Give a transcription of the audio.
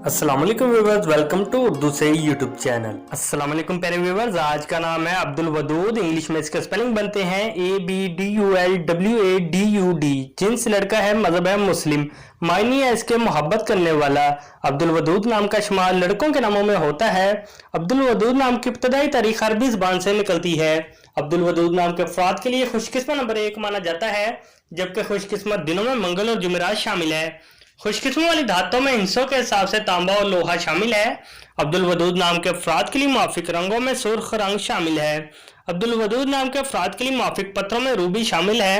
अस्सलाम वालेकुम viewers, welcome to Urdu से यूट्यूब चैनल। अस्सलाम वालेकुम प्यारे व्यूवर्स, आज का नाम है अब्दुल वदूद। इंग्लिश में इसके स्पेलिंग बनते हैं ABDULWADUD। जिन्स लड़का है, मजहब है मुस्लिम, मायनी है इसके मोहब्बत करने वाला। अब्दुल वदूद नाम का शुमार लड़कों के नामों में होता है। अब्दुल वदूद नाम की इब्तदाई तारीख अरबी ज़बान से निकलती है। अब्दुल वदूद नाम के अफराद के लिए खुशकिस्मत नंबर 1 माना जाता है, जबकि खुशकिस्मत दिनों में मंगल और जुमेरात शामिल है। खुशकिस्मत वाली धातों में हिस्सों के हिसाब से तांबा और लोहा शामिल है। अब्दुल वदूद नाम के अफराद के लिए मुआफिक रंगों में सुर्ख रंग शामिल है। अब्दुल वदूद नाम के अफराद के लिए मुआफिक पत्रों में रूबी शामिल है।